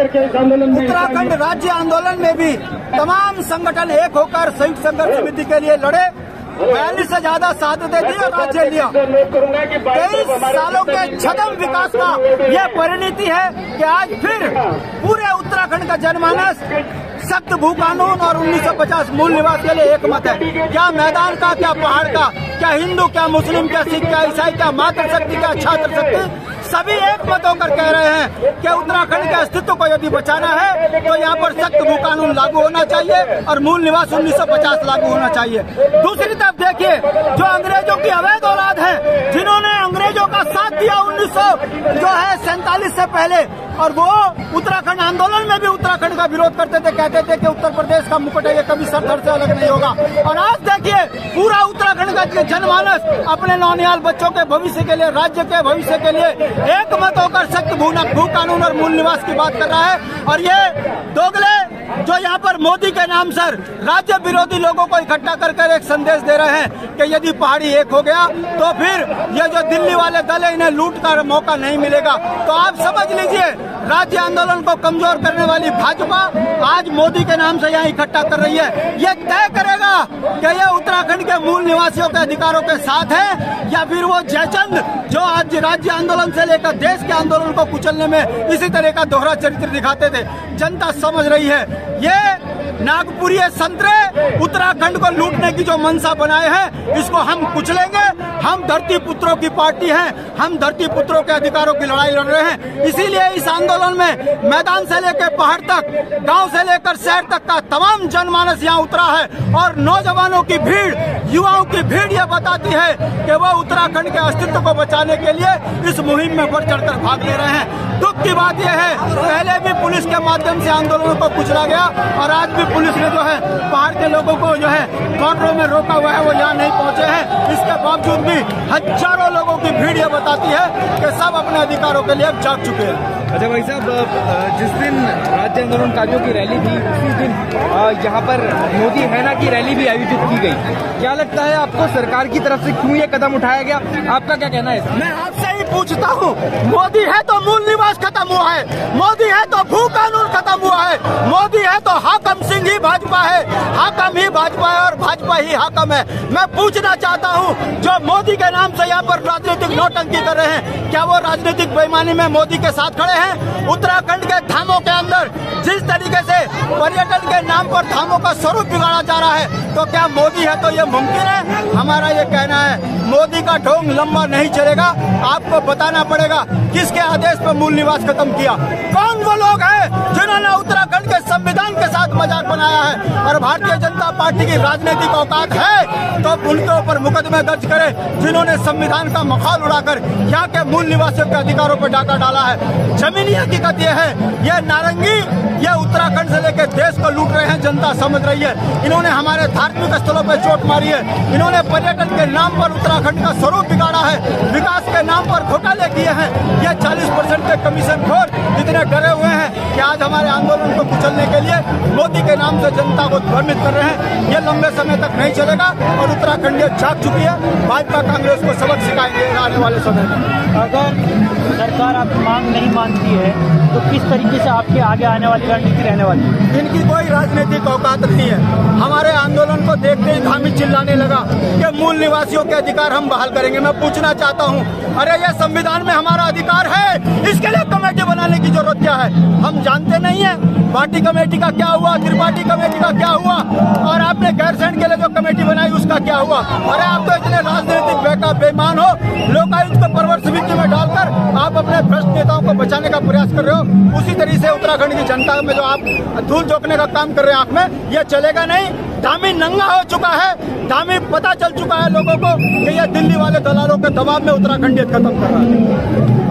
उत्तराखंड राज्य आंदोलन में भी तमाम संगठन एक होकर संयुक्त संघर्ष समिति के लिए लड़े। 42 से ज्यादा शहादतें दी और राज्य लिया। 23 सालों के छद्म विकास का यह परिणति है कि आज फिर पूरे उत्तराखंड का जनमानस सख्त भू कानून और 1950 मूल निवास के लिए एकमत है। क्या मैदान का, क्या पहाड़ का, क्या हिंदू, क्या मुस्लिम, क्या सिख, क्या ईसाई, क्या मातृशक्ति, क्या छात्र शक्ति, सभी एक मत होकर कह रहे हैं कि उत्तराखंड के अस्तित्व को यदि बचाना है तो यहाँ पर सख्त भू कानून लागू होना चाहिए और मूल निवास 1950 लागू होना चाहिए। दूसरी तरफ देखिए, जो अंग्रेजों की अवैध औलाद है, जिन्होंने अंग्रेजों का साथ दिया 1947 से पहले, और वो उत्तराखंड आंदोलन में भी उत्तराखंड का विरोध करते थे, कहते थे कि उत्तर प्रदेश का मुकुट है, ये कभी सर से अलग नहीं होगा। और आज देखिए, पूरा उत्तराखंड का जनमानस अपने नौनिहाल बच्चों के भविष्य के लिए, राज्य के भविष्य के लिए एक मत होकर सख्त भू कानून और मूल निवास की बात कर रहा है। और ये दोगले जो यहाँ पर मोदी के नाम से राज्य विरोधी लोगों को इकट्ठा कर एक संदेश दे रहे हैं कि यदि पहाड़ी एक हो गया तो फिर ये जो दिल्ली वाले दल है, इन्हें लूट का मौका नहीं मिलेगा। तो आप समझ लीजिए, राज्य आंदोलन को कमजोर करने वाली भाजपा आज मोदी के नाम से यहाँ इकट्ठा कर रही है। ये तय करेगा कि ये उत्तराखंड के मूल निवासियों के अधिकारों के साथ है या फिर वो जयचंद जो आज राज्य आंदोलन से लेकर देश के आंदोलन को कुचलने में इसी तरह का दोहरा चरित्र दिखाते थे। जनता समझ रही है, ये नागपुरी संतरे उत्तराखंड को लूटने की जो मंशा बनाए हैं, इसको हम कुचलेंगे। हम धरती पुत्रों की पार्टी हैं, हम धरती पुत्रों के अधिकारों की लड़ाई लड़ रहे हैं। इसीलिए इस आंदोलन में मैदान से लेकर पहाड़ तक, गांव से लेकर शहर तक का तमाम जनमानस यहाँ उतरा है। और नौजवानों की भीड़, युवाओं की भीड़ ये बताती है कि वो उत्तराखंड के अस्तित्व को बचाने के लिए इस मुहिम में बढ़ चढ़कर भाग ले रहे हैं। दुख की बात यह है, पहले भी पुलिस के माध्यम से आंदोलनों को कुचला गया और आज भी पुलिस ने जो है पहाड़ के लोगों को जो है बॉर्डरों में रोका हुआ है, वो यहाँ नहीं पहुँचे हैं। इसके बावजूद भी हजारों लोगों की भीड़ ये बताती है कि सब अपने अधिकारों के लिए जाग चुके हैं। अच्छा भाई साहब, जिस दिन राज्य आंदोलनकारियों की रैली थी, उसी दिन यहाँ पर मोदी है ना की रैली भी आयोजित की गई। क्या लगता है आपको, सरकार की तरफ से क्यों ये कदम उठाया गया? आपका क्या कहना है? मैं आपसे ही पूछता हूँ, मोदी है तो मूल निवास खत्म हुआ है, मोदी है तो भू कानून खत्म हुआ है, मोदी है तो हाकम सिंह ही भाजपा है, हाकम ही भाजपा है और भाजपा ही हाकम है। मैं पूछना चाहता हूँ, जो मोदी के नाम से यहाँ पर राजनीतिक नौटंकी कर रहे हैं, क्या वो राजनीतिक बेईमानी में मोदी के साथ खड़े हैं? उत्तराखंड के धामों के अंदर जिस तरीके से पर्यटन के नाम पर धामों का स्वरूप बिगाड़ा जा रहा है, तो क्या मोदी है तो ये मुमकिन है? हमारा ये कहना है, मोदी का ढोंग लंबा नहीं चलेगा। आपको बताना पड़ेगा किसके आदेश पर मूल निवास खत्म किया, कौन वो लोग हैं जिन्होंने उत्तराखंड के संविधान के साथ मजाक बनाया है। और भारतीय जनता पार्टी की राजनीतिक औकात है तो उनके ऊपर मुकदमे दर्ज करें, जिन्होंने संविधान का मखौल उड़ाकर यहाँ के मूल निवासियों के अधिकारों पर डाका डाला है। जमीनी हकीकत ये है, ये नारंगी ये उत्तराखंड से लेकर देश को लूट रहे हैं। जनता समझ रही है, इन्होंने हमारे धार्मिक स्थलों पर चोट मारी है, इन्होंने पर्यटन के नाम पर उत्तराखंड का स्वरूप बिगाड़ा है, विकास के नाम पर घोटाले किए हैं। ये 40% के कमीशन खोर इतने डरे हुए हैं कि आज हमारे आंदोलन को कुचलने के लिए मोदी के नाम से जनता को भ्रमित कर रहे हैं। ये लंबे समय तक नहीं चलेगा और उत्तराखंड ये जाग चुकी है। भाजपा कांग्रेस को सबक सिखाएंगे आने वाले समय में। अगर सरकार आपकी मांग नहीं मानती है तो किस तरीके से आपके आगे आने वाली रणनीति रहने वाली है? इनकी कोई राजनीतिक औकात नहीं है। हमारे आंदोलन को देखते ही धामी चिल्लाने लगा कि मूल निवासियों के अधिकार हम बहाल करेंगे। मैं पूछना चाहता हूं, अरे ये संविधान में हमारा अधिकार है, इसके लिए कमेटी बनाने की जरूरत क्या है? हम जानते नहीं है पार्टी कमेटी का क्या हुआ, त्रिपाठी कमेटी का क्या हुआ, और आपने गैरसैंण के लिए जो कमेटी बनाई उसका क्या हुआ? अरे आप तो इतने राजनीतिक बेईमान हो, लोकायुक्त को परवर समिति में डालकर आप अपने भ्रष्ट नेताओं को बचाने का प्रयास कर रहे हो। उसी तरीके से उत्तराखंड की जनता में जो आप धूल झोंकने का काम कर रहे हैं आंख में, यह चलेगा नहीं। धामी नंगा हो चुका है, धामी पता चल चुका है लोगों को कि यह दिल्ली वाले दलालों के दबाव में उत्तराखंड खत्म कर रहा है।